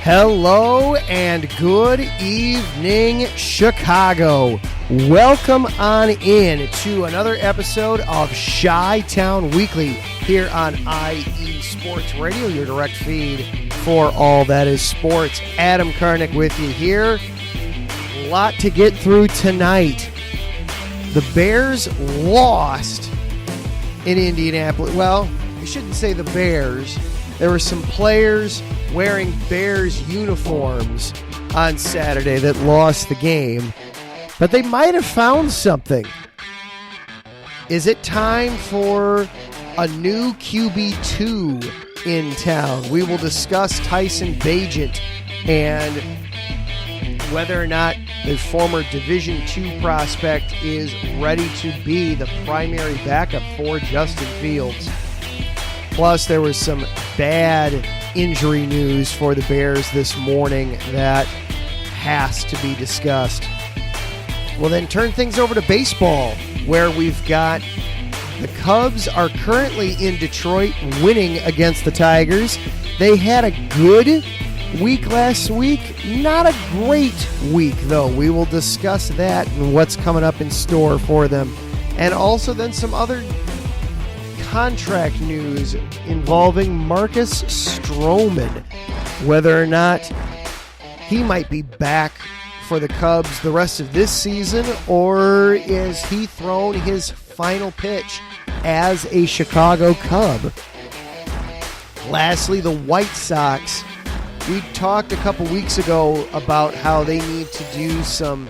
Hello and good evening, Chicago. Welcome on in to another episode of Chi-Town Weekly here on IE Sports Radio, your direct feed for all that is sports. Adam Karnick with you here. A lot to get through tonight. The Bears lost in Indianapolis. Well, I shouldn't say the Bears. There were some players wearing Bears uniforms on Saturday that lost the game, but they might have found something. Is it time for a new QB2 in town? We will discuss Tyson Bagent and whether or not the former Division II prospect is ready to be the primary backup for Justin Fields. Plus, there was some bad injury news for the Bears this morning that has to be discussed. We'll then turn things over to baseball, where we've got the Cubs are currently in Detroit winning against the Tigers. They had a good week last week. Not a great week, though. We will discuss that and what's coming up in store for them. And also then some other contract news involving Marcus Stroman, whether or not he might be back for the Cubs the rest of this season, or is he thrown his final pitch as a Chicago Cub. Lastly, the White Sox. We talked a couple weeks ago about how they need to do some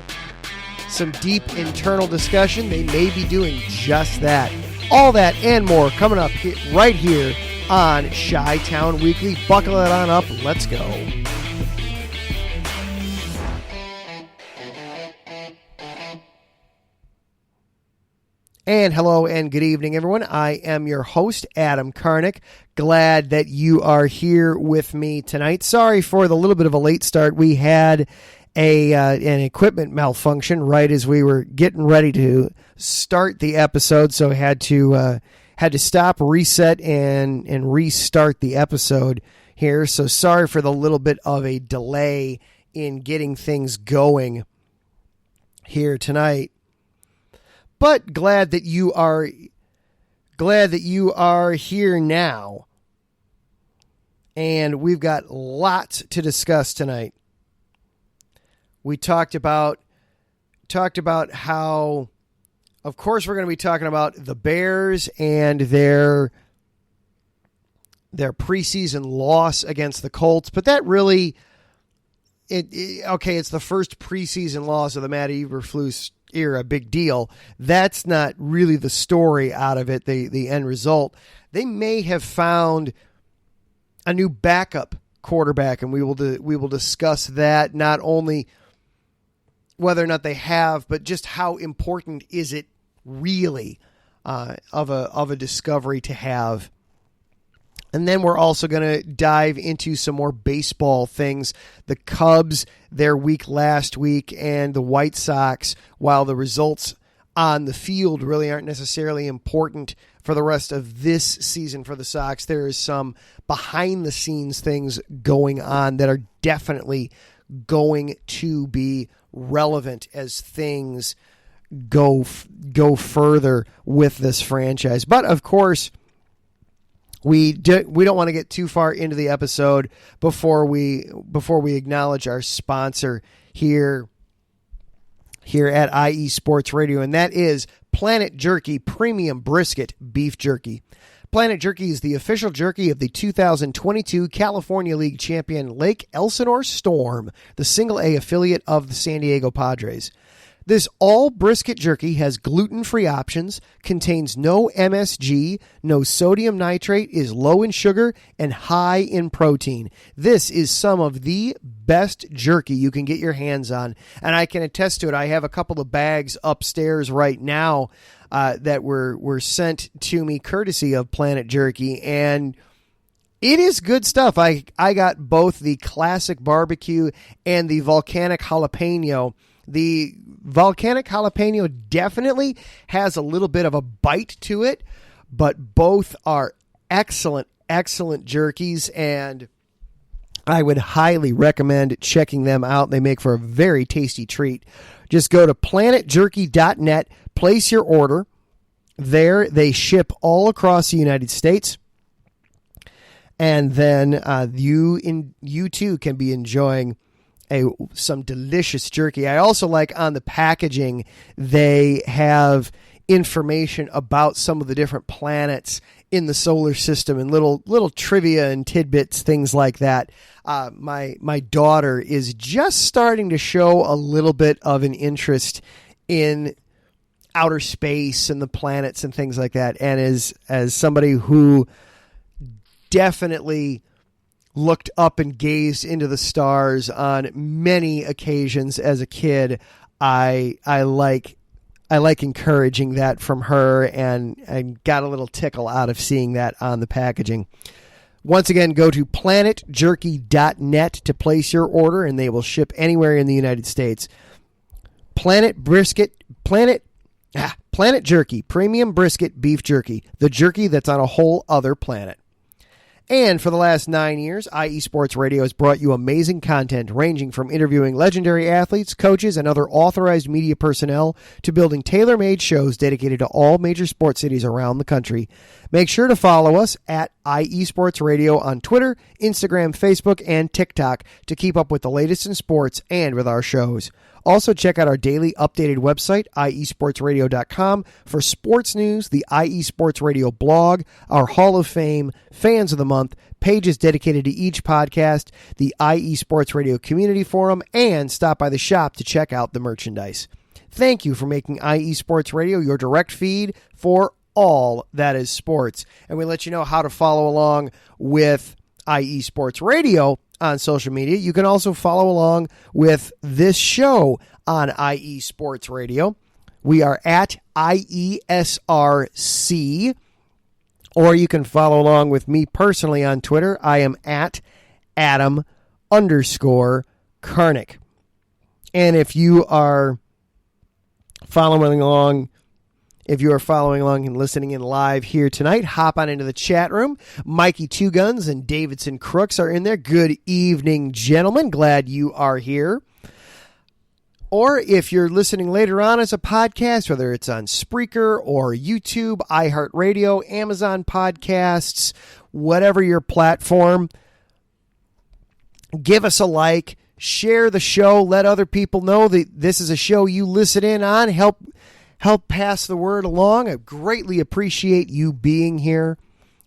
deep internal discussion. They may be doing just that. All that and more coming up right here on Chi-Town Weekly. Buckle it on up. Let's go. And hello and good evening, everyone. I am your host, Adam Karnick. Glad that you are here with me tonight. Sorry for the little bit of a late start. We had an equipment malfunction right as we were getting ready to start the episode, so had to stop, reset, and restart the episode here. So sorry for the little bit of a delay in getting things going here tonight. But glad that you are here now. And we've got lots to discuss tonight. We talked about how, of course, we're going to be talking about the Bears and their preseason loss against the Colts, but that really, it's the first preseason loss of the Matt Eberflus era, big deal. That's not really the story out of it, the end result. They may have found a new backup quarterback, and we will discuss that, not only whether or not they have, but just how important is it really of a discovery to have. And then we're also going to dive into some more baseball things. The Cubs, their week last week, and the White Sox, while the results on the field really aren't necessarily important for the rest of this season for the Sox, there is some behind-the-scenes things going on that are definitely going to be relevant as things go further with this franchise. But of course, we don't want to get too far into the episode before we acknowledge our sponsor here at IE Sports Radio, and that is Planet Jerky Premium Brisket Beef Jerky. Planet Jerky is the official jerky of the 2022 California League champion Lake Elsinore Storm, the single-A affiliate of the San Diego Padres. This all brisket jerky has gluten-free options, contains no MSG, no sodium nitrate, is low in sugar, and high in protein. This is some of the best jerky you can get your hands on, and I can attest to it. I have a couple of bags upstairs right now that were sent to me courtesy of Planet Jerky, and it is good stuff. I got both the classic barbecue and the volcanic jalapeno. The volcanic jalapeno definitely has a little bit of a bite to it, but both are excellent jerkies, and I would highly recommend checking them out. They make for a very tasty treat. Just go to planetjerky.net, place your order. There, they ship all across the United States. And then you too can be enjoying some delicious jerky. I also like on the packaging, they have information about some of the different planets in the solar system and little trivia and tidbits, things like that. My daughter is just starting to show a little bit of an interest in outer space and the planets and things like that. And as somebody who definitely looked up and gazed into the stars on many occasions as a kid, I like encouraging that from her, and I got a little tickle out of seeing that on the packaging. Once again, go to planetjerky.net to place your order, and they will ship anywhere in the United States. Planet Jerky, premium brisket beef jerky, the jerky that's on a whole other planet. And for the last 9 years, IE Sports Radio has brought you amazing content ranging from interviewing legendary athletes, coaches, and other authorized media personnel to building tailor-made shows dedicated to all major sports cities around the country. Make sure to follow us at IE Sports Radio on Twitter, Instagram, Facebook, and TikTok to keep up with the latest in sports and with our shows. Also, check out our daily updated website, iesportsradio.com, for sports news, the IE Sports Radio blog, our Hall of Fame, Fans of the Month, pages dedicated to each podcast, the IE Sports Radio community forum, and stop by the shop to check out the merchandise. Thank you for making IE Sports Radio your direct feed for all that is sports. And we let you know how to follow along with IE Sports Radio on social media. You can also follow along with this show on IE Sports Radio. We are at IESRC, or you can follow along with me personally on Twitter. I am at Adam_Karnick. And if you are following along and listening in live here tonight, hop on into the chat room. Mikey Two Guns and Davidson Crooks are in there. Good evening, gentlemen. Glad you are here. Or if you're listening later on as a podcast, whether it's on Spreaker or YouTube, iHeartRadio, Amazon Podcasts, whatever your platform, give us a like, share the show, let other people know that this is a show you listen in on, help pass the word along. I greatly appreciate you being here.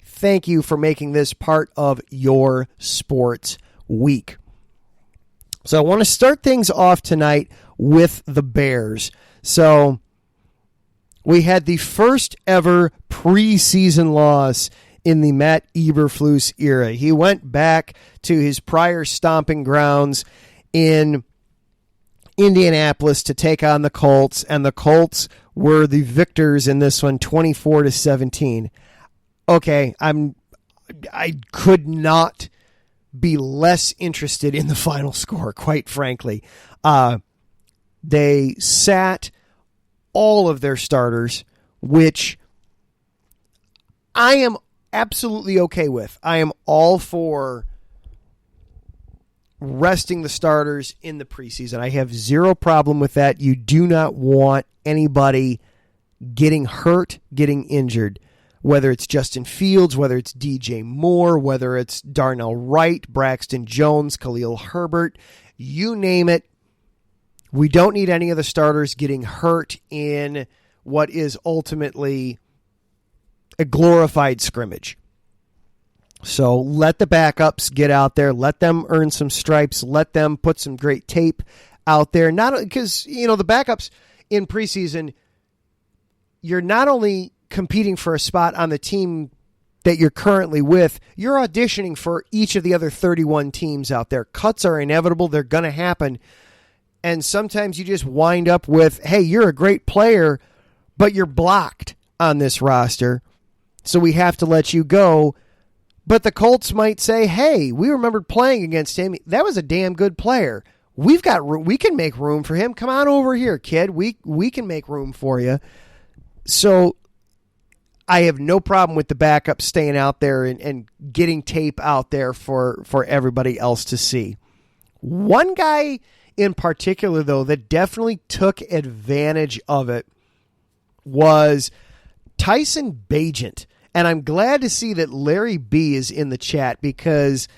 Thank you for making this part of your sports week. So I want to start things off tonight with the Bears. So we had the first ever preseason loss in the Matt Eberflus era. He went back to his prior stomping grounds in Indianapolis to take on the Colts, and the Colts were the victors in this one, 24-17. Okay, I could not be less interested in the final score, quite frankly. They sat all of their starters, which I am absolutely okay with. I am all for resting the starters in the preseason. I have zero problem with that. You do not want anybody getting hurt, getting injured, whether it's Justin Fields, whether it's DJ Moore, whether it's Darnell Wright, Braxton Jones, Khalil Herbert, you name it. We don't need any of the starters getting hurt in what is ultimately a glorified scrimmage. So let the backups get out there. Let them earn some stripes. Let them put some great tape out there. Not because, the backups in preseason, you're not only competing for a spot on the team that you're currently with, you're auditioning for each of the other 31 teams out there. Cuts are inevitable. They're going to happen. And sometimes you just wind up with, hey, you're a great player, but you're blocked on this roster, so we have to let you go. But the Colts might say, hey, we remembered playing against him. That was a damn good player. We can make room for him. Come on over here, kid. We can make room for you. So I have no problem with the backup staying out there and getting tape out there for everybody else to see. One guy in particular, though, that definitely took advantage of it was Tyson Bagent. And I'm glad to see that Larry B is in the chat, because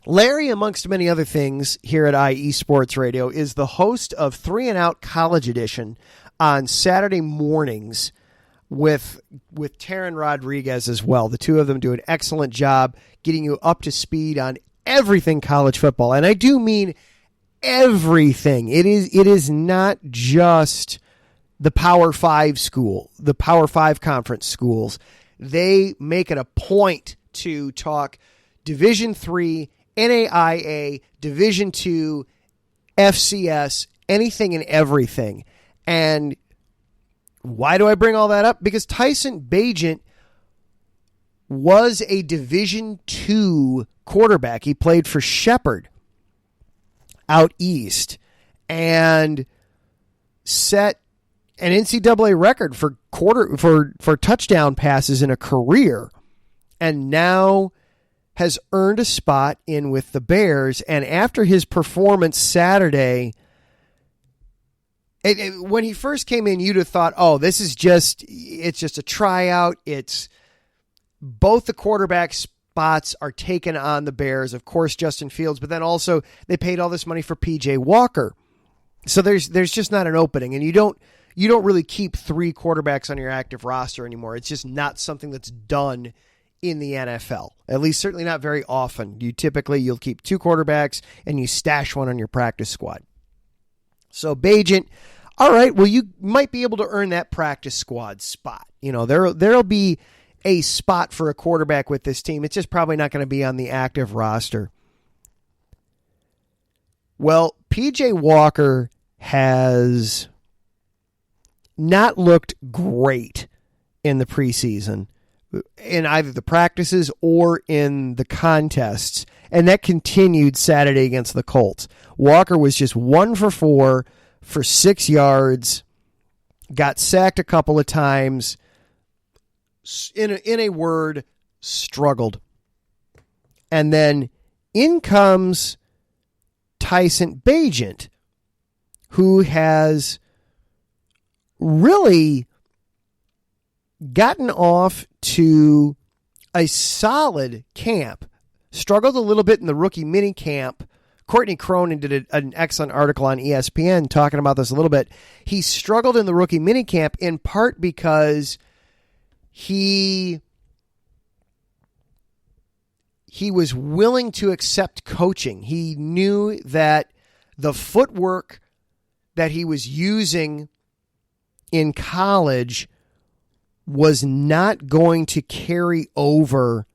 Larry, amongst many other things here at IE Sports Radio, is the host of 3 and Out College Edition on Saturday mornings with Taryn Rodriguez as well. The two of them do an excellent job getting you up to speed on everything college football. And I do mean everything. It is not just the Power 5 school, the Power 5 conference schools. They make it a point to talk Division III, NAIA, Division II, FCS, anything and everything. And why do I bring all that up? Because Tyson Bagent was a Division II quarterback. He played for Shepherd out east and set an NCAA record for touchdown passes in a career, and now has earned a spot in with the Bears. And after his performance Saturday, when he first came in, you'd have thought, oh, it's just a tryout. It's both the quarterback spots are taken on the Bears. Of course, Justin Fields, but then also they paid all this money for PJ Walker. So there's just not an opening, and you don't really keep 3 quarterbacks on your active roster anymore. It's just not something that's done in the NFL, at least certainly not very often. You'll keep 2 quarterbacks and you stash one on your practice squad. So Bagent, all right, well, you might be able to earn that practice squad spot. There'll be a spot for a quarterback with this team. It's just probably not going to be on the active roster. Well, PJ Walker has not looked great in the preseason, in either the practices or in the contests, and that continued Saturday against the Colts. Walker was just 1 for 4 for 6 yards, got sacked a couple of times. In a word, struggled. And then in comes Tyson Bagent, who has really gotten off to a solid camp. Struggled a little bit in the rookie mini camp. Courtney Cronin did an excellent article on ESPN talking about this a little bit. He struggled in the rookie mini camp in part because he was willing to accept coaching. He knew that the footwork that he was using in college was not going to carry over,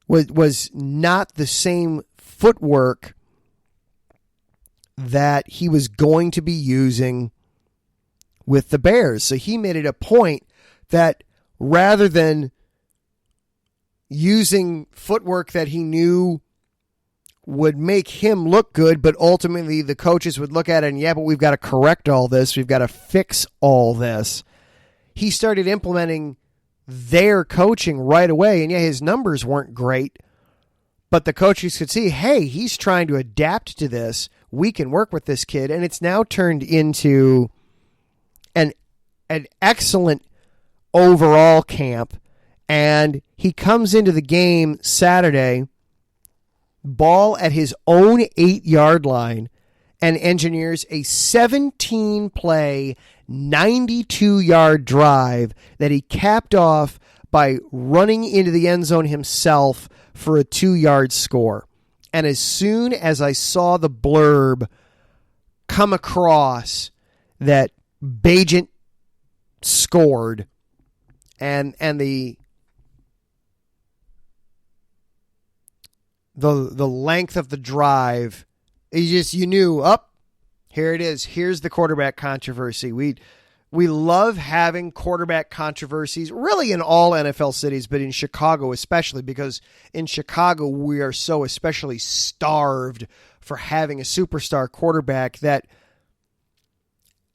was not the same footwork that he was going to be using with the Bears. So he made it a point that rather than using footwork that he knew would make him look good, but ultimately the coaches would look at it and, yeah, but we've got to correct all this. We've got to fix all this. He started implementing their coaching right away. And yeah, his numbers weren't great, but the coaches could see, hey, he's trying to adapt to this. We can work with this kid. And it's now turned into an excellent overall camp. And he comes into the game Saturday, ball at his own 8-yard line, and engineers a 17-play, 92-yard drive that he capped off by running into the end zone himself for a 2-yard score. And as soon as I saw the blurb come across that Bagent scored and the length of the drive, you knew, here it is. Here's the quarterback controversy. We love having quarterback controversies, really in all NFL cities, but in Chicago especially, because in Chicago we are so especially starved for having a superstar quarterback that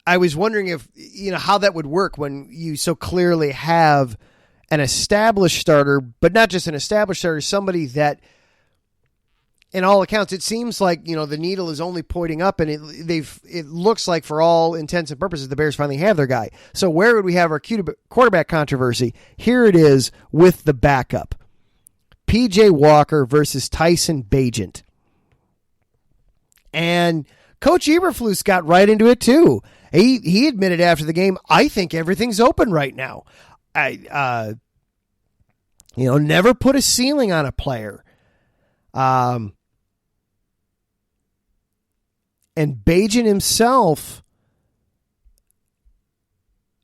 I was wondering if, how that would work when you so clearly have an established starter, but not just an established starter, somebody that, in all accounts, it seems like, the needle is only pointing up, and it looks like, for all intents and purposes, the Bears finally have their guy. So where would we have our quarterback controversy? Here it is with the backup. P.J. Walker versus Tyson Bagent. And Coach Eberflus got right into it too. He admitted after the game, I think everything's open right now. Never put a ceiling on a player. And Bagent himself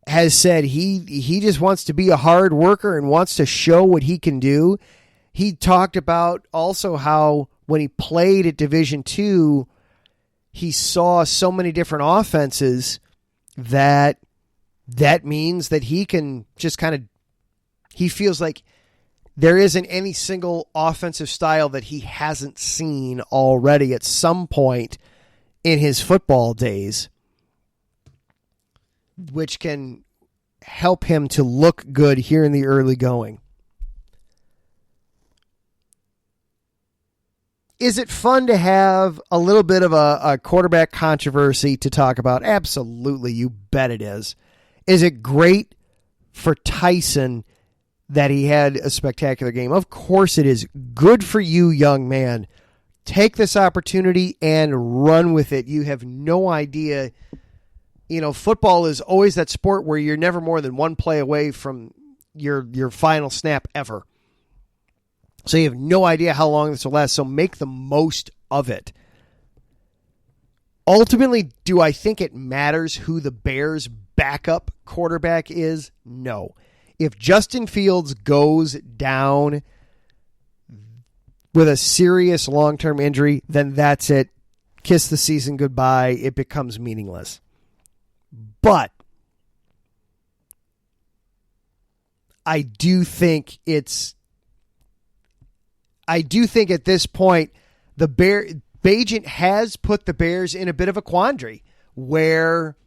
has said he just wants to be a hard worker and wants to show what he can do. He talked about also how when he played at Division II, he saw so many different offenses that means that he can just he feels like there isn't any single offensive style that he hasn't seen already at some point in his football days, which can help him to look good here in the early going. Is it fun to have a little bit of a quarterback controversy to talk about? Absolutely, you bet it is. Is it great for Tyson that he had a spectacular game? Of course it is. Good for you, young man. Take this opportunity and run with it. You have no idea. Football is always that sport where you're never more than one play away from your final snap ever. So you have no idea how long this will last, so make the most of it. Ultimately, do I think it matters who the Bears' backup quarterback is? No. If Justin Fields goes down with a serious long-term injury, then that's it. Kiss the season goodbye. It becomes meaningless. But I do think at this point, Bagent has put the Bears in a bit of a quandary where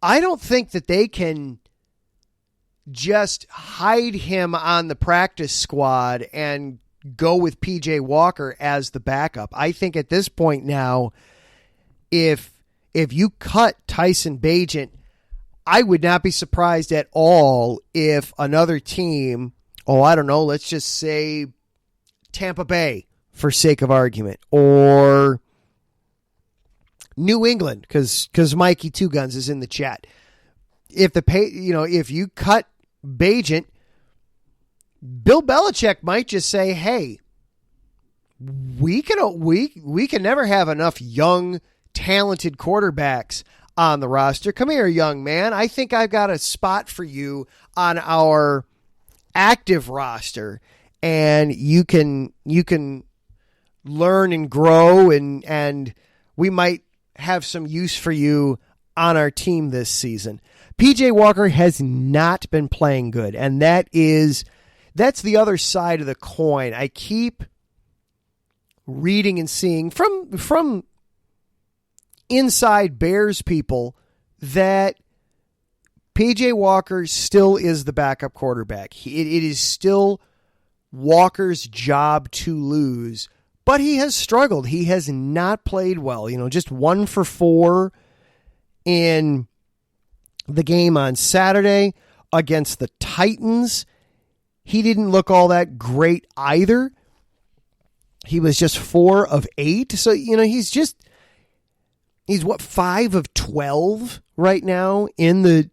I don't think that they can just hide him on the practice squad and go with P.J. Walker as the backup. I think at this point now, if you cut Tyson Bagent, I would not be surprised at all if another team, let's just say Tampa Bay, for sake of argument, or New England, because Mikey Two Guns is in the chat. If you cut Bagent, Bill Belichick might just say, "Hey, we can never have enough young, talented quarterbacks on the roster. Come here, young man. I think I've got a spot for you on our active roster." And you can learn and grow, and we might have some use for you on our team this season. P.J. Walker has not been playing good, and that's the other side of the coin. I keep reading and seeing from inside Bears people that P.J. Walker still is the backup quarterback. It is still Walker's job to lose, but he has struggled. He has not played well. Just 1 for 4 in the game on Saturday against the Titans. He didn't look all that great either. He was just 4 of 8. So, he's 5 of 12 right now in the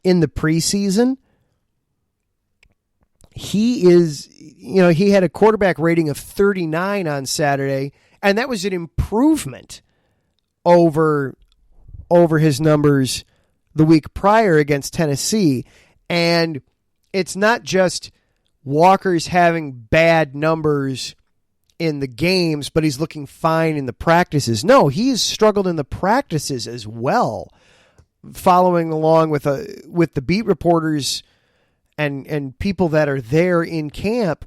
preseason. He is, he had a quarterback rating of 39 on Saturday, and that was an improvement over his numbers the week prior against Tennessee. And it's not just Walker's having bad numbers in the games, but he's looking fine in the practices. No, he's struggled in the practices as well. Following along with the beat reporters and people that are there in camp,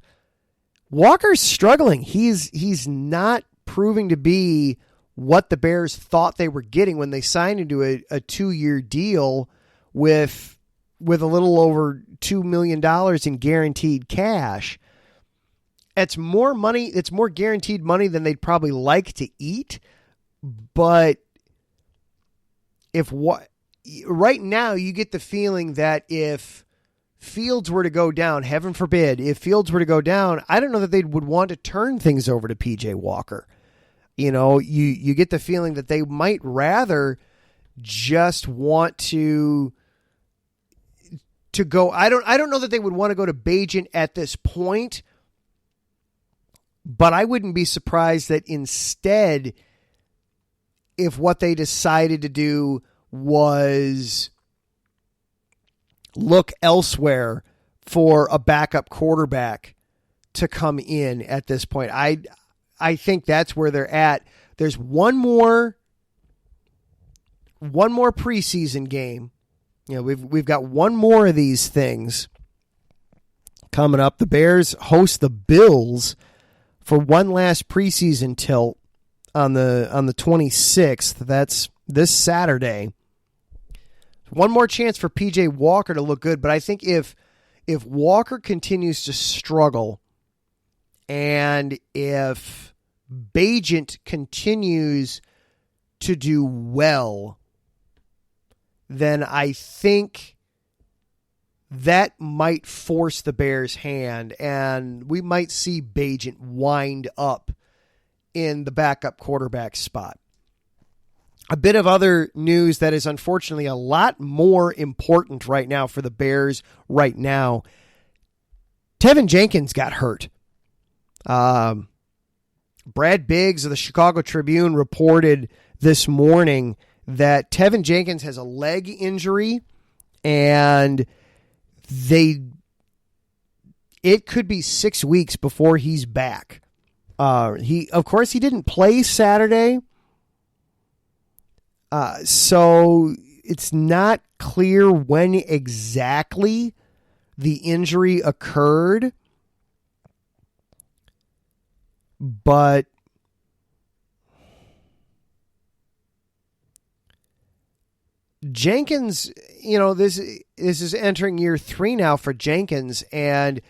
Walker's struggling. He's not proving to be what the Bears thought they were getting when they signed into a 2-year deal with with a little over $2 million in guaranteed cash. It's more money. It's more guaranteed money than they'd probably like to eat. But right now you get the feeling that if Fields were to go down, heaven forbid, if Fields were to go down, I don't know that they would want to turn things over to PJ Walker. You get the feeling that they might rather just want to go. I don't know that they would want to go to Bagent at this point, but I wouldn't be surprised that instead, if what they decided to do was look elsewhere for a backup quarterback to come in at this point. I think that's where they're at. There's one more preseason game. We've got one more of these things coming up. The Bears host the Bills for one last preseason tilt on the 26th. That's this Saturday. One more chance for PJ Walker to look good, but I think if Walker continues to struggle and if Bagent continues to do well, then I think that might force the Bears' hand, and we might see Bagent wind up in the backup quarterback spot. A bit of other news that is unfortunately a lot more important right now for the Bears right now. Tevin Jenkins got hurt. Brad Biggs of the Chicago Tribune reported this morning that Tevin Jenkins has a leg injury, and it could be 6 weeks before he's back. He didn't play Saturday. So it's not clear when exactly the injury occurred, but Jenkins, this is entering year 3 now for Jenkins, and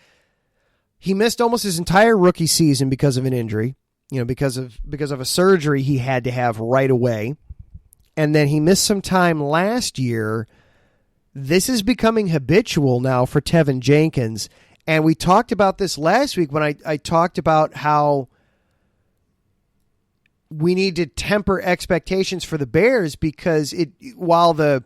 he missed almost his entire rookie season because of an injury, because of a surgery he had to have right away. And then he missed some time last year. This is becoming habitual now for Tevin Jenkins. And we talked about this last week when I talked about how we need to temper expectations for the Bears because while the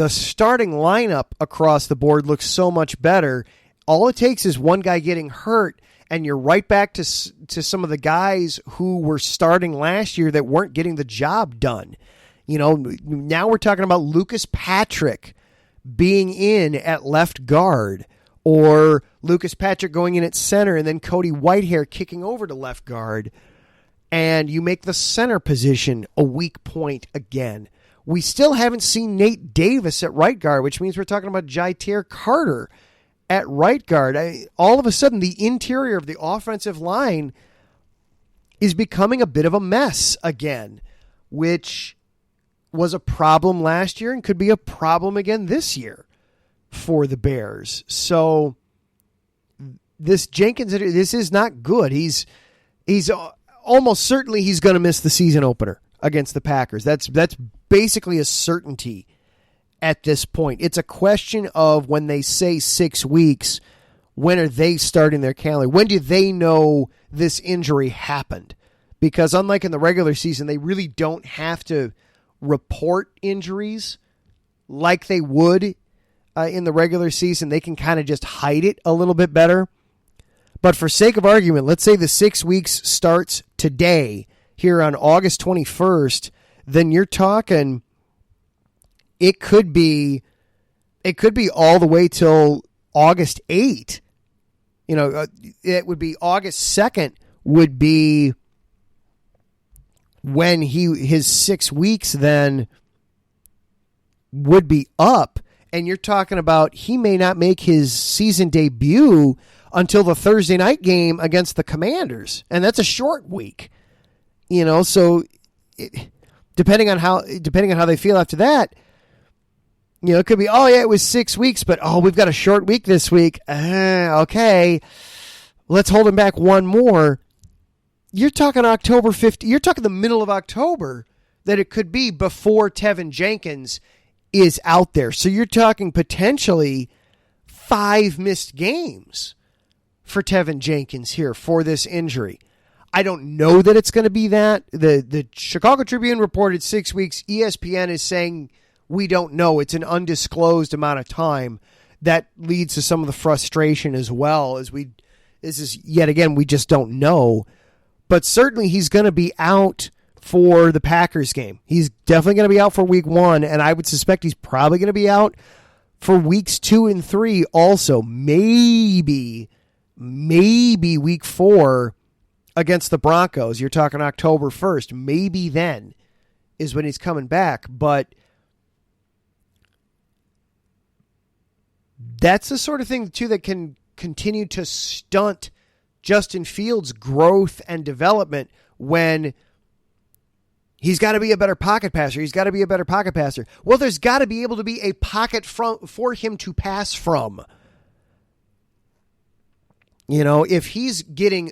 starting lineup across the board looks so much better, all it takes is one guy getting hurt and you're right back to some of the guys who were starting last year that weren't getting the job done. Now we're talking about Lucas Patrick being in at left guard, or Lucas Patrick going in at center and then Cody Whitehair kicking over to left guard, and you make the center position a weak point again. We still haven't seen Nate Davis at right guard, which means we're talking about Jaitier Carter at right guard. All of a sudden, the interior of the offensive line is becoming a bit of a mess again, which was a problem last year and could be a problem again this year for the Bears. So this Jenkins, this is not good. He's almost certainly he's going to miss the season opener against the Packers. That's basically a certainty at this point. It's a question of when they say 6 weeks, when are they starting their calendar? When do they know this injury happened? Because unlike in the regular season, they really don't have to report injuries like they would in the regular season. They can kind of just hide it a little bit better. But for sake of argument, let's say the 6 weeks starts today here on August 21st, then you're talking it could be all the way till August 8th. It would be August 2nd would be when his 6 weeks then would be up. And you're talking about he may not make his season debut until the Thursday night game against the Commanders. And that's a short week. So depending on how they feel after that, It could be, oh, yeah, it was 6 weeks, but, oh, we've got a short week this week. Okay, let's hold him back one more. You're talking October 15th. You're talking the middle of October that it could be before Tevin Jenkins is out there. So you're talking potentially 5 missed games for Tevin Jenkins here for this injury. I don't know that it's going to be that. The Chicago Tribune reported 6 weeks. ESPN is saying we don't know. It's an undisclosed amount of time. That leads to some of the frustration as well this is yet again, we just don't know. But certainly he's going to be out for the Packers game. He's definitely going to be out for week 1, and I would suspect he's probably going to be out for weeks 2 and 3 also. Maybe week 4 against the Broncos. You're talking October 1st. Maybe then is when he's coming back. But that's the sort of thing, too, that can continue to stunt Justin Fields' growth and development when he's got to be a better pocket passer. Well, there's got to be able to be a pocket for him to pass from. If he's getting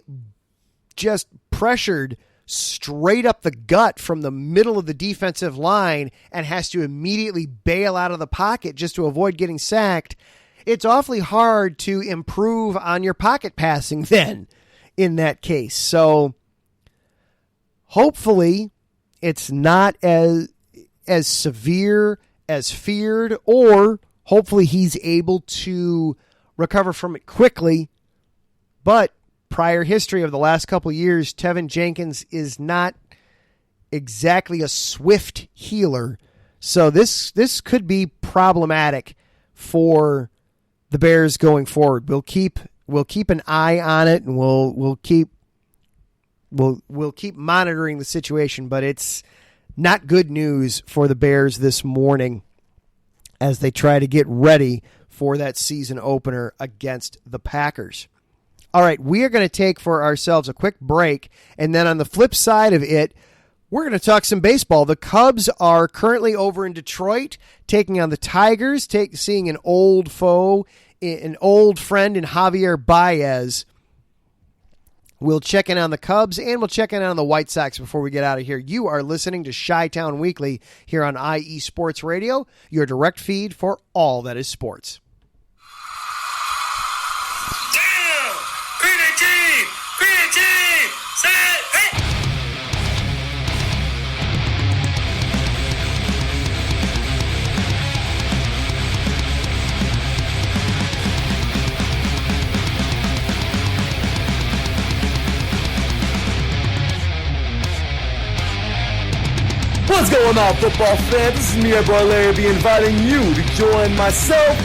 just pressured straight up the gut from the middle of the defensive line and has to immediately bail out of the pocket just to avoid getting sacked, it's awfully hard to improve on your pocket passing then in that case. So hopefully it's not as severe as feared, or hopefully he's able to recover from it quickly. But prior history of the last couple of years, Tevin Jenkins is not exactly a swift healer. So this could be problematic for the Bears going forward. We'll keep an eye on it, and we'll keep monitoring the situation, but it's not good news for the Bears this morning as they try to get ready for that season opener against the Packers. All right, we are going to take for ourselves a quick break, and then on the flip side of it, we're going to talk some baseball. The Cubs are currently over in Detroit, taking on the Tigers, seeing an old foe, an old friend in Javier Baez. We'll check in on the Cubs, and we'll check in on the White Sox before we get out of here. You are listening to Chi-Town Weekly here on IE Sports Radio, your direct feed for all that is sports. What's going on, football fans? This is me, your boy Larry B, inviting you to join myself,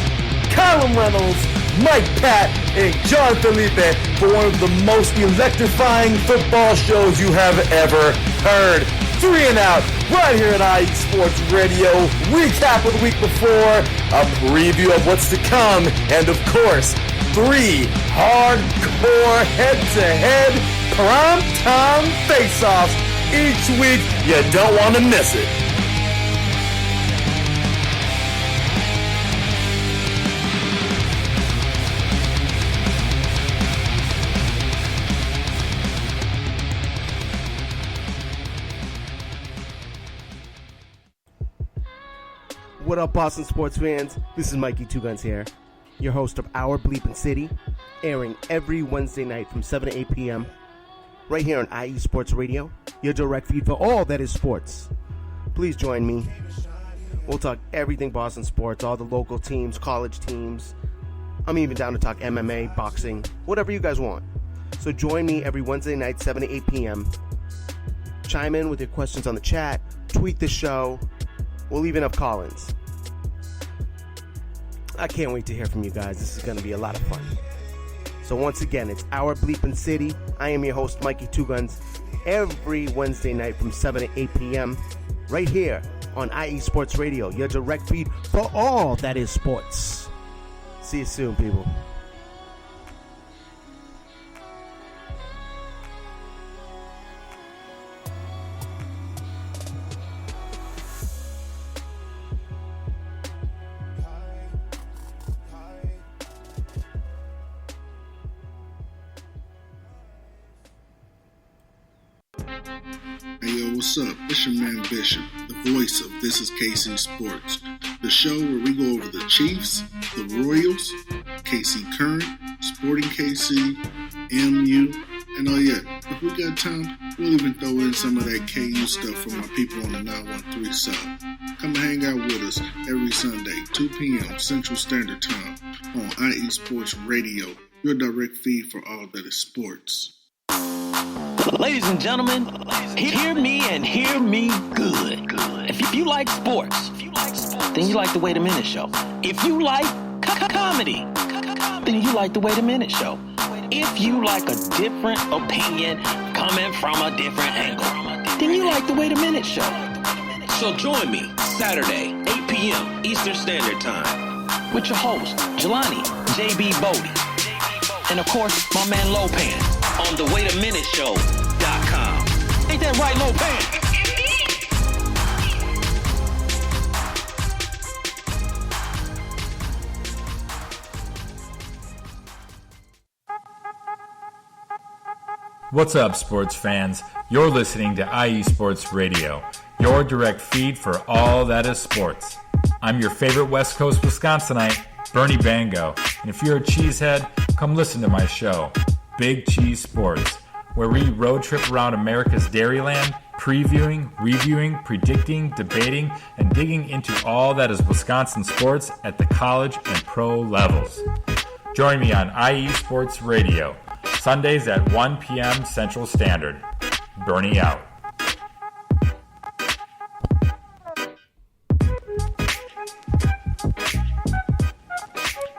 Colin Reynolds, Mike Pat, and John Felipe for one of the most electrifying football shows you have ever heard. 3 and Out, right here at IE Sports Radio. Recap of the week before, a preview of what's to come, and of course, 3 hardcore head-to-head prime-time face-offs each week. You don't want to miss it. What up, Boston sports fans? This is Mikey Two Guns here, your host of Our Bleepin' City, airing every Wednesday night from 7 to 8 p.m. right here on IE Sports Radio, your direct feed for all that is sports. Please join me. We'll talk everything Boston sports, all the local teams, college teams. I'm even down to talk MMA, boxing, whatever you guys want. So join me every Wednesday night, 7 to 8 p.m. Chime in with your questions on the chat, tweet the show. We'll even have call-ins. I can't wait to hear from you guys. This is going to be a lot of fun. So once again, it's Our Bleepin' City. I am your host, Mikey Two Guns, every Wednesday night from 7 to 8 p.m. right here on IE Sports Radio, your direct feed for all that is sports. See you soon, people. what's up? It's your man Bishop, the voice of This Is KC Sports, the show where we go over the Chiefs, the Royals, KC Current, Sporting KC, MU, and oh yeah, if we got time, we'll even throw in some of that KU stuff from my people on the 913 South. Come and hang out with us every Sunday, 2 p.m. Central Standard Time on IE Sports Radio, your direct feed for all that is sports. Ladies and gentlemen, hear me and hear me good. If you like sports, then you like the Wait a Minute Show. If you like comedy, then you like the Wait a Minute Show. If you like a different opinion coming from a different angle, then you like the Wait a Minute Show. So join me Saturday, 8 p.m. Eastern Standard Time with your host, Jelani J.B. Bodie. And of course, my man Lopan on the WaitAMinuteShow.com. Ain't that right, Lopan? What's up, sports fans? You're listening to IE Sports Radio, your direct feed for all that is sports. I'm your favorite West Coast Wisconsinite, Bernie Bango, and if you're a cheesehead, come listen to my show, Big Cheese Sports, where we road trip around America's Dairyland, previewing, reviewing, predicting, debating, and digging into all that is Wisconsin sports at the college and pro levels. Join me on IE Sports Radio, Sundays at 1 p.m. Central Standard. Bernie out.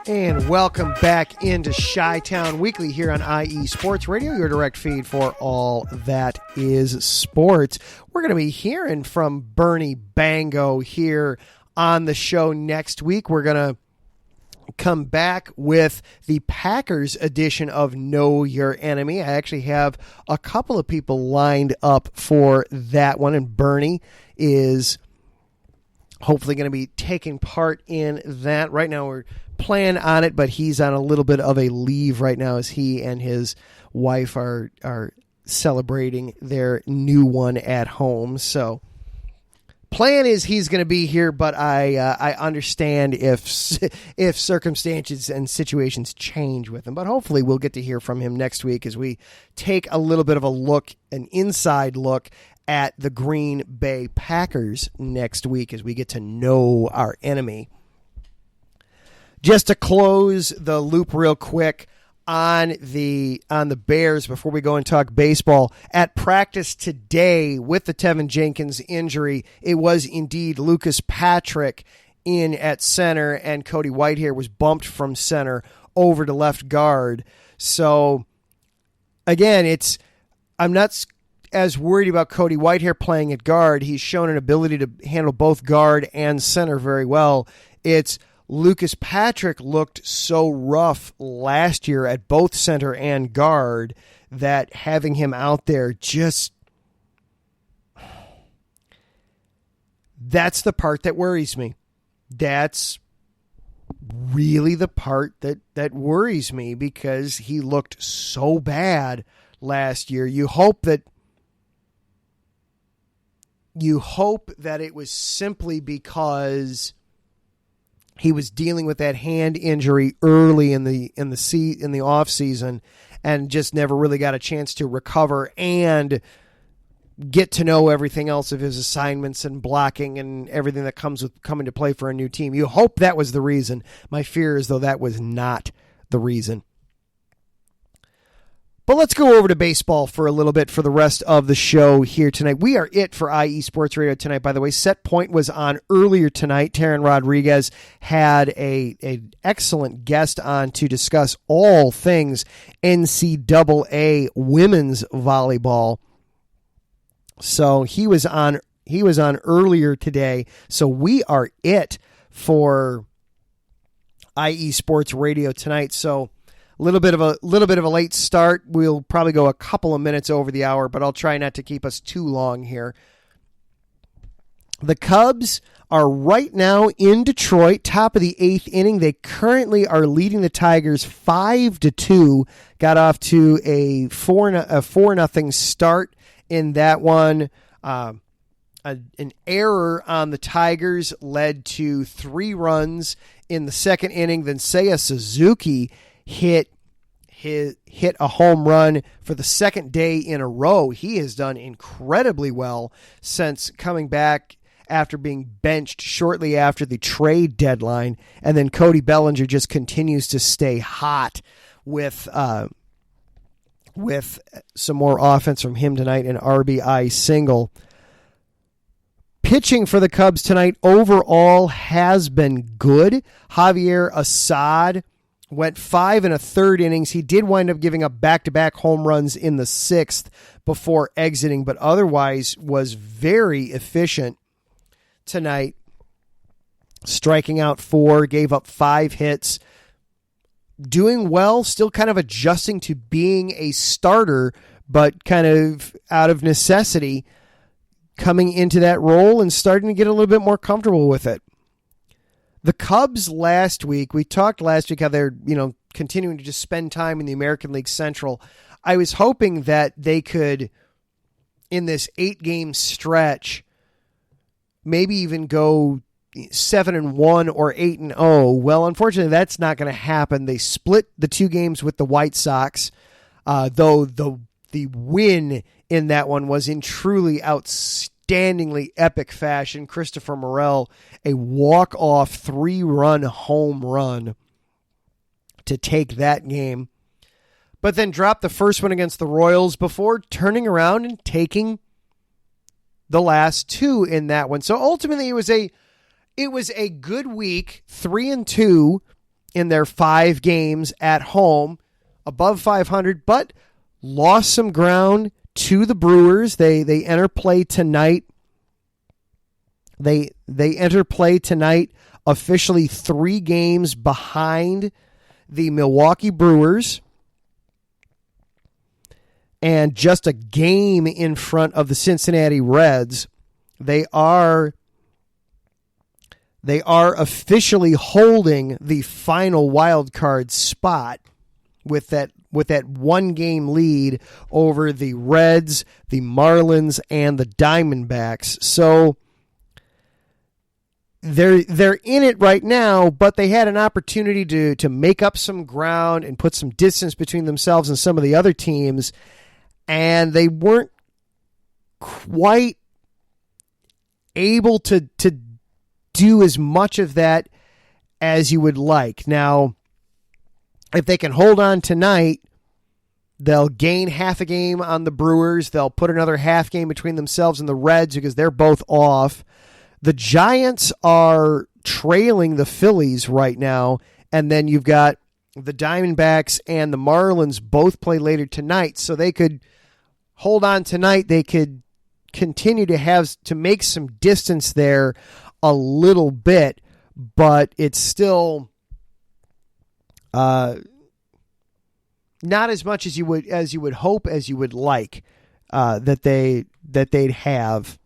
And welcome back into Chi-Town Weekly here on IE Sports Radio, your direct feed for all that is sports. We're going to be hearing from Bernie Bango here on the show next week. We're going to come back with the Packers edition of Know Your Enemy. I actually have a couple of people lined up for that one, and Bernie is hopefully going to be taking part in that. Right now we're planning on it, but he's on a little bit of a leave right now as he and his wife are celebrating their new one at home. So plan is he's going to be here, but I understand if circumstances and situations change with him. But hopefully we'll get to hear from him next week as we take a little bit of a look, an inside look at the Green Bay Packers next week as we get to know our enemy. Just to close the loop real quick on the Bears before we go and talk baseball. At practice today with the Tevin Jenkins injury, it was indeed Lucas Patrick in at center, and Cody Whitehair was bumped from center over to left guard. So again, I'm not as worried about Cody Whitehair playing at guard. He's shown an ability to handle both guard and center very well. It's Lucas Patrick looked so rough last year at both center and guard that having him out there that's the part that worries me. That's really the part that worries me because he looked so bad last year. You hope that it was simply because he was dealing with that hand injury early in the off season and just never really got a chance to recover and get to know everything else of his assignments and blocking and everything that comes with coming to play for a new team. You hope that was the reason. My fear is though that was not the reason. But let's go over to baseball for a little bit for the rest of the show here tonight. We are it for IE Sports Radio tonight. By the way, Set Point was on earlier tonight. Taryn Rodriguez had an excellent guest on to discuss all things NCAA women's volleyball. So he was on earlier today. So we are it for IE Sports Radio tonight. So a little bit of a late start. We'll probably go a couple of minutes over the hour, but I'll try not to keep us too long here. The Cubs are right now in Detroit, top of the 8th inning. They currently are leading the Tigers 5-2. Got off to a 4-0 start in that one. An error on the Tigers led to 3 runs in the second inning. Then Seiya Suzuki hit a home run for the second day in a row. He has done incredibly well since coming back after being benched shortly after the trade deadline. And then Cody Bellinger just continues to stay hot with some more offense from him tonight, an RBI single. Pitching for the Cubs tonight overall has been good. Javier Assad went 5 1/3 innings. He did wind up giving up back-to-back home runs in the 6th before exiting, but otherwise was very efficient tonight. Striking out 4, gave up 5 hits. Doing well, still kind of adjusting to being a starter, but kind of out of necessity, coming into that role and starting to get a little bit more comfortable with it. The Cubs last week, we talked last week how they're, continuing to just spend time in the American League Central. I was hoping that they could, in this 8-game stretch, maybe even go 7-1 or 8-0. Well, unfortunately, that's not going to happen. They split the 2 games with the White Sox, though the win in that one was in truly outstandingly epic fashion. Christopher Morel, a walk-off 3-run home run to take that game, but then dropped the first one against the Royals before turning around and taking the last 2 in that one. So ultimately, it was a good week, 3-2 in their 5 games at home, above 500, but lost some ground to the Brewers. They enter play tonight. They enter play tonight officially 3 games behind the Milwaukee Brewers and just a game in front of the Cincinnati Reds. They are officially holding the final wild card spot with that 1-game lead over the Reds, the Marlins, and the Diamondbacks. So they're in it right now, but they had an opportunity to make up some ground and put some distance between themselves and some of the other teams, and they weren't quite able to do as much of that as you would like. Now, if they can hold on tonight, they'll gain half a game on the Brewers. They'll put another half game between themselves and the Reds because they're both off. The Giants are trailing the Phillies right now, and then you've got the Diamondbacks and the Marlins both play later tonight, so they could hold on tonight. They could continue to make some distance there a little bit, but it's still not as much as you would hope, as you would like that they'd have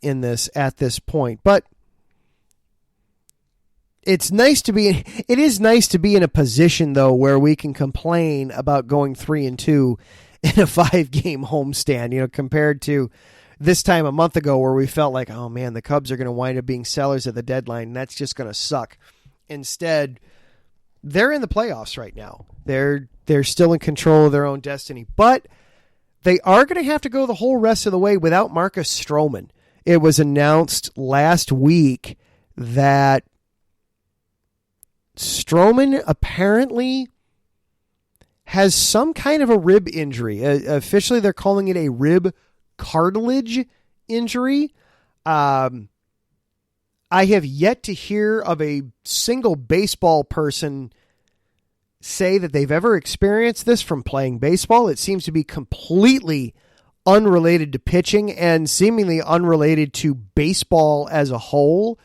in this at this point. But it is nice to be in a position though where we can complain about going 3-2 in a 5-game homestand, compared to this time a month ago where we felt like, oh man, the Cubs are going to wind up being sellers at the deadline, and that's just going to suck. Instead, they're in the playoffs right now. They're still in control of their own destiny, but they are going to have to go the whole rest of the way without Marcus Stroman. It was announced last week that Stroman apparently has some kind of a rib injury. Officially, they're calling it a rib cartilage injury. I have yet to hear of a single baseball person say that they've ever experienced this from playing baseball. It seems to be completely unrelated to pitching and seemingly unrelated to baseball as a whole.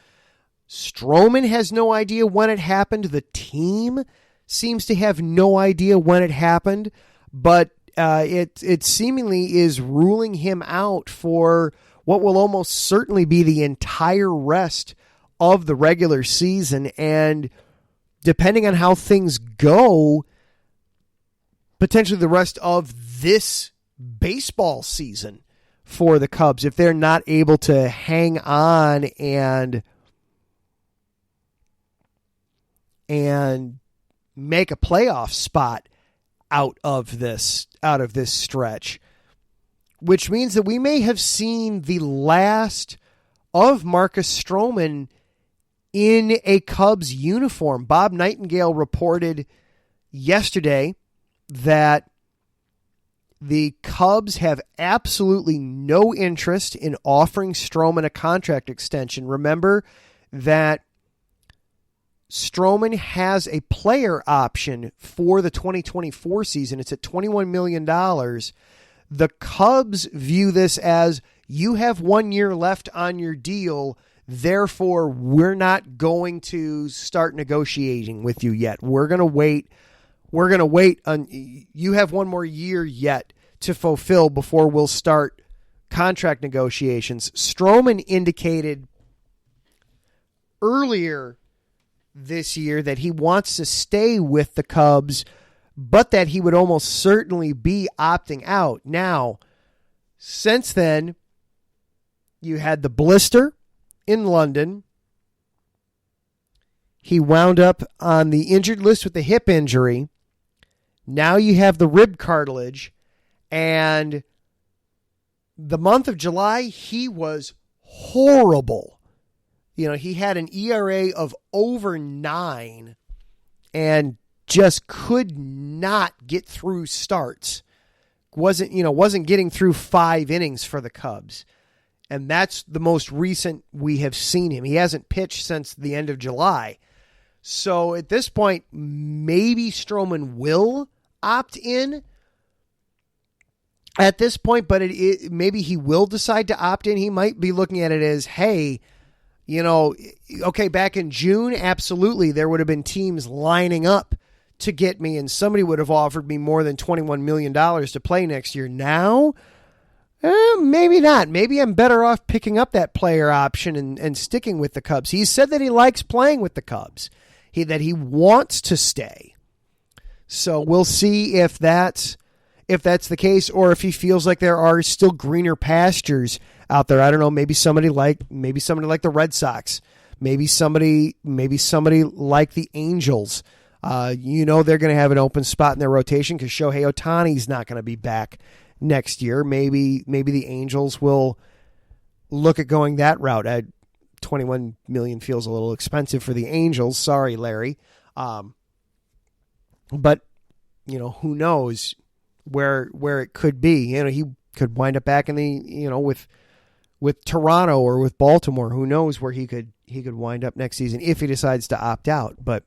Stroman has no idea when it happened. The team seems to have no idea when it happened, but it seemingly is ruling him out for what will almost certainly be the entire rest of the regular season. And depending on how things go, potentially the rest of this baseball season for the Cubs if they're not able to hang on and make a playoff spot out of this stretch, which means that we may have seen the last of Marcus Stroman in a Cubs uniform. Bob Nightingale reported yesterday that the Cubs have absolutely no interest in offering Stroman a contract extension. Remember that Stroman has a player option for the 2024 season. It's at $21 million. The Cubs view this as, you have 1 year left on your deal, therefore we're not going to start negotiating with you yet. We're going to wait. We're going to wait. You have 1 more year yet to fulfill before we'll start contract negotiations. Stroman indicated earlier this year that he wants to stay with the Cubs, but that he would almost certainly be opting out. Now, since then, you had the blister in London. He wound up on the injured list with the hip injury. Now you have the rib cartilage. And the month of July, he was horrible. He had an ERA of over 9 and just could not get through starts. Wasn't getting through 5 innings for the Cubs. And that's the most recent we have seen him. He hasn't pitched since the end of July. So at this point, maybe Stroman will opt in at this point, but maybe he will decide to opt in. He might be looking at it as, hey, okay, back in June, absolutely, there would have been teams lining up to get me, and somebody would have offered me more than $21 million to play next year. Now, maybe not. Maybe I'm better off picking up that player option and sticking with the Cubs. He said that he likes playing with the Cubs, that he wants to stay. So we'll see if that's the case, or if he feels like there are still greener pastures out there. I don't know. Maybe somebody like the Red Sox. Maybe somebody like the Angels. They're going to have an open spot in their rotation because Shohei Ohtani's not going to be back next year. Maybe the Angels will look at going that route. $21 million feels a little expensive for the Angels. Sorry, Larry. But who knows where it could be. He could wind up back in the with Toronto or with Baltimore. Who knows where he could wind up next season if he decides to opt out. But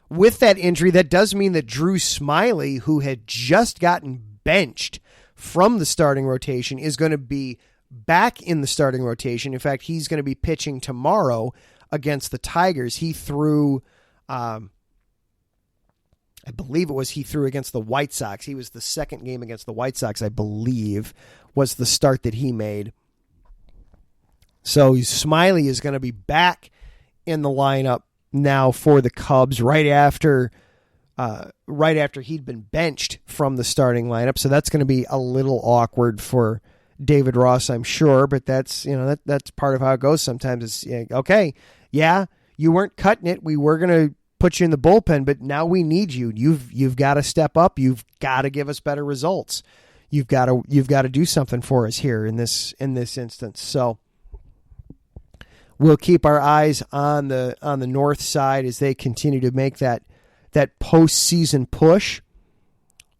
with that injury, that does mean that Drew Smyly, who had just gotten benched from the starting rotation, is going to be back in the starting rotation. In fact, he's going to be pitching tomorrow against the Tigers. He threw, I believe he threw against the White Sox. He was the second game against the White Sox, I believe, was the start that he made. So Smyly is going to be back in the lineup now for the Cubs right after he'd been benched from the starting lineup. So that's going to be a little awkward for David Ross, I'm sure, but that's part of how it goes sometimes. It's okay, yeah, you weren't cutting it. We were going to put you in the bullpen, but now we need you. You've got to step up. You've got to give us better results. You've got to do something for us here in this instance. So we'll keep our eyes on the north side as they continue to make that postseason push.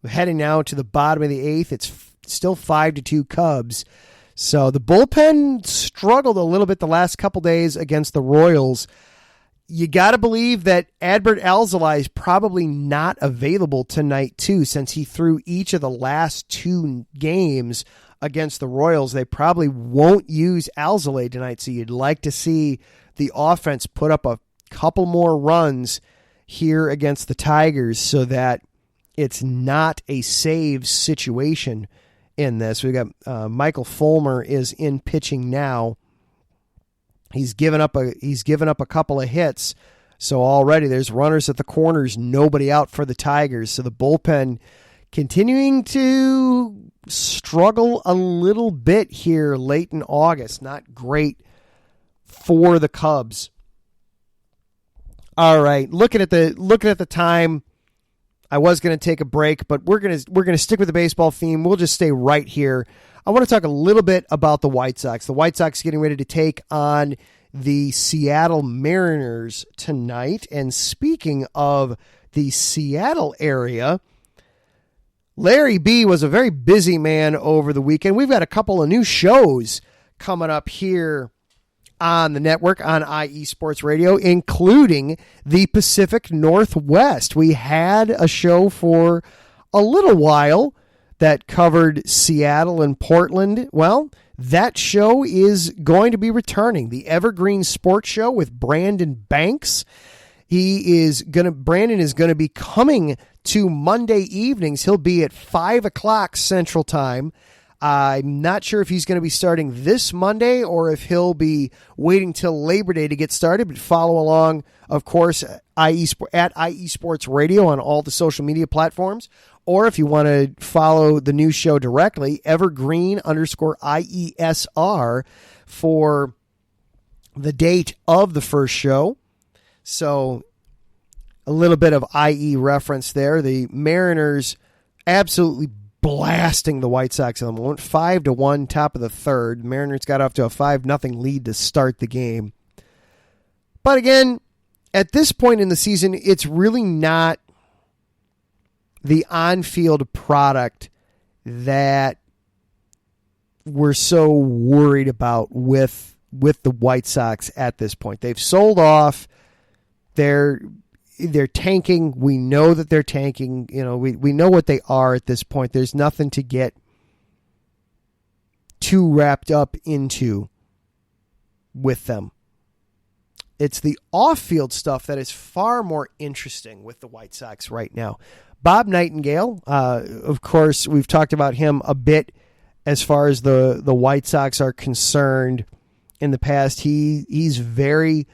We're heading now to the bottom of the 8th. It's still 5-2 Cubs. So the bullpen struggled a little bit the last couple days against the Royals. You got to believe that Adbert Alzolay is probably not available tonight too, since he threw each of the last 2 games against the Royals. They probably won't use Alzolay tonight, so you'd like to see the offense put up a couple more runs here against the Tigers so that it's not a save situation in this. We've got Michael Fulmer is in pitching now. He's given up a couple of hits, so already there's runners at the corners, nobody out for the Tigers. So the bullpen continuing to struggle a little bit here late in August. Not great for the Cubs. All right, looking at the time, I was going to take a break, but we're going to stick with the baseball theme. We'll just stay right here. I want to talk a little bit about the White Sox. The White Sox getting ready to take on the Seattle Mariners tonight. And speaking of the Seattle area, Larry B was a very busy man over the weekend. We've got a couple of new shows coming up here on the network on IE Sports Radio, including the Pacific Northwest. We had a show for a little while that covered Seattle and Portland. Well, that show is going to be returning. The Evergreen Sports Show with Brandon Banks. Brandon is going to be coming to Monday evenings. He'll be at 5 o'clock Central Time. I'm not sure if he's going to be starting this Monday or if he'll be waiting till Labor Day to get started, but follow along, of course, at IE Sports Radio on all the social media platforms. Or if you want to follow the new show directly, Evergreen_IESR for the date of the first show. So a little bit of IE reference there. The Mariners absolutely blasting the White Sox at the moment. 5-1, top of the third. Mariners got off to a 5-0 lead to start the game. But again, at this point in the season, it's really not the on-field product that we're so worried about with the White Sox at this point. They've sold off. They're tanking. We know that they're tanking. You know, we know what they are at this point. There's nothing to get too wrapped up into with them. It's the off-field stuff that is far more interesting with the White Sox right now. Bob Nightingale, of course, we've talked about him a bit as far as the White Sox are concerned in the past. He's very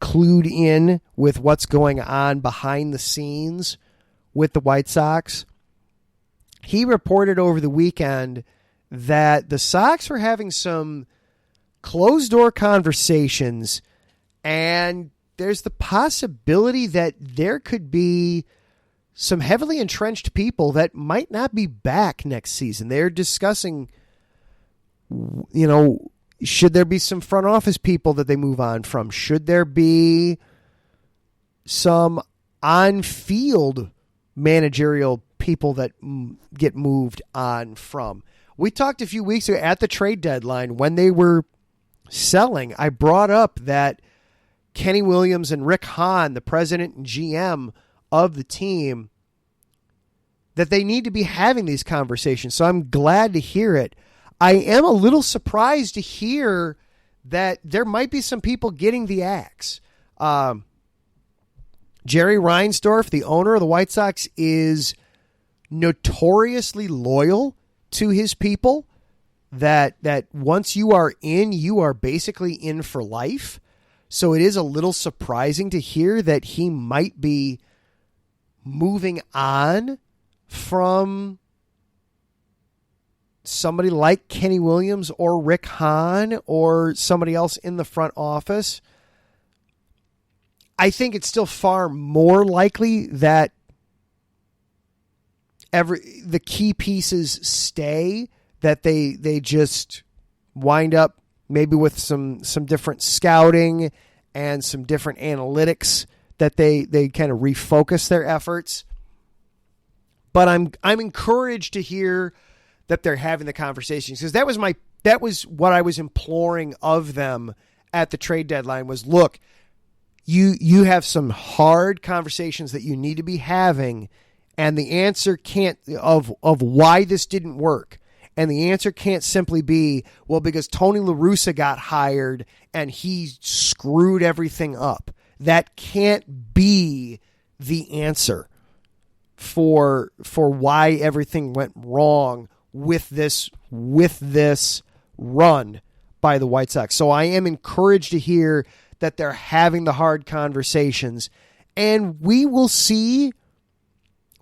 clued in with what's going on behind the scenes with the White Sox. He reported over the weekend that the Sox were having some closed-door conversations, and there's the possibility that there could be some heavily entrenched people that might not be back next season. They're discussing, you know, should there be some front office people that they move on from? Should there be some on-field managerial people that get moved on from? We talked a few weeks ago at the trade deadline when they were selling. I brought up that Kenny Williams and Rick Hahn, the president and GM of the team, that they need to be having these conversations. So I'm glad to hear it. I am a little surprised to hear that there might be some people getting the axe. Jerry Reinsdorf, the owner of the White Sox, is notoriously loyal to his people. That once you are in, you are basically in for life. So it is a little surprising to hear that he might be moving on from somebody like Kenny Williams or Rick Hahn or somebody else in the front office. I think it's still far more likely that the key pieces stay, that they just wind up maybe with some different scouting and some different analytics, that they kind of refocus their efforts. But I'm encouraged to hear that they're having the conversations, because that was what I was imploring of them at the trade deadline was, look, you have some hard conversations that you need to be having, and the answer can't of why this didn't work. And the answer can't simply be, well, because Tony La Russa got hired and he screwed everything up. That can't be the answer for why everything went wrong with this run by the White Sox. So I am encouraged to hear that they're having the hard conversations, and we will see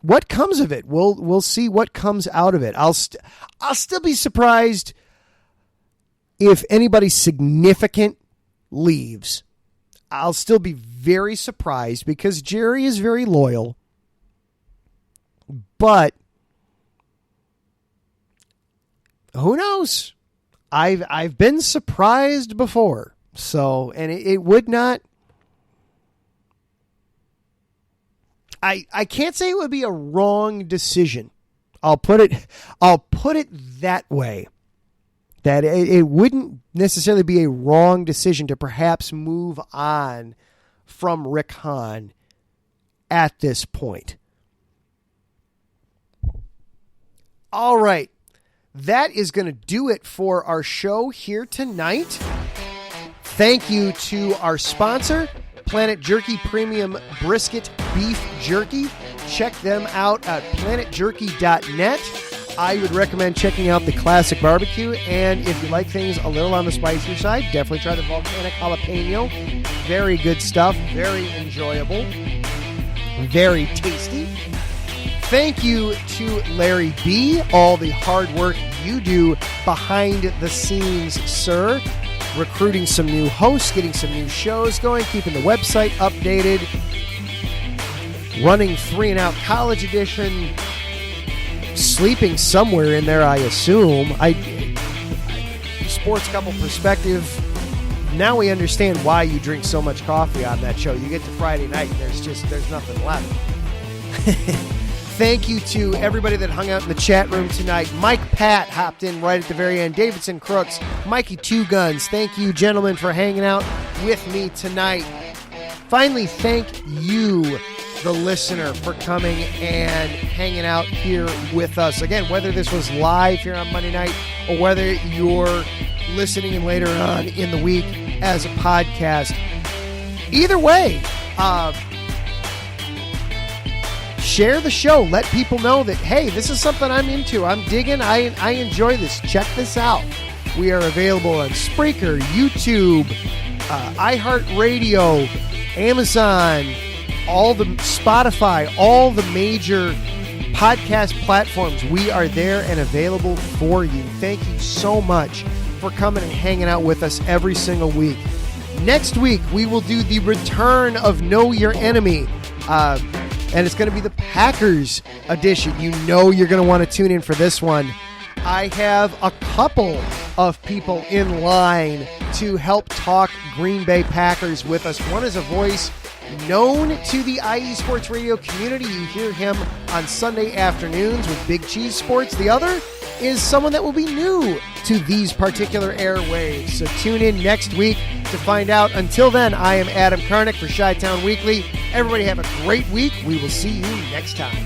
what comes of it. We'll see what comes out of it. I'll still be surprised if anybody significant leaves. I'll still be very surprised because Jerry is very loyal. But who knows? I've been surprised before. So, and it would not. I can't say it would be a wrong decision. I'll put it that way. That it wouldn't necessarily be a wrong decision to perhaps move on from Rick Hahn at this point. All right. That is going to do it for our show here tonight. Thank you to our sponsor, Planet Jerky Premium Brisket Beef Jerky. Check them out at planetjerky.net. I would recommend checking out the Classic Barbecue. And if you like things a little on the spicier side, definitely try the Volcanic Jalapeno. Very good stuff. Very enjoyable. Very tasty. Thank you to Larry B. All the hard work you do behind the scenes, sir. Recruiting some new hosts, getting some new shows going, keeping the website updated, running 3 and Out College Edition, sleeping somewhere in there, I assume. Sports Couple Perspective. Now we understand why you drink so much coffee on that show. You get to Friday night and there's nothing left. Thank you to everybody that hung out in the chat room tonight. Mike Pat hopped in right at the very end. Davidson Crooks, Mikey Two Guns. Thank you, gentlemen, for hanging out with me tonight. Finally, thank you, the listener, for coming and hanging out here with us. Again, whether this was live here on Monday night or whether you're listening in later on in the week as a podcast. Either way, share the show. Let people know that, hey, this is something I'm into. I'm digging. I enjoy this. Check this out. We are available on Spreaker, YouTube, iHeartRadio, Amazon, all the Spotify, all the major podcast platforms. We are there and available for you. Thank you so much for coming and hanging out with us every single week. Next week, we will do the return of Know Your Enemy. And it's going to be the Packers edition. You know you're going to want to tune in for this one. I have a couple of people in line to help talk Green Bay Packers with us. One is a voice known to the IE Sports Radio community. You hear him on Sunday afternoons with Big Cheese Sports. The other is someone that will be new to these particular airwaves. So tune in next week to find out. Until then, I am Adam Karnick for Chi-Town Weekly. Everybody have a great week. We will see you next time.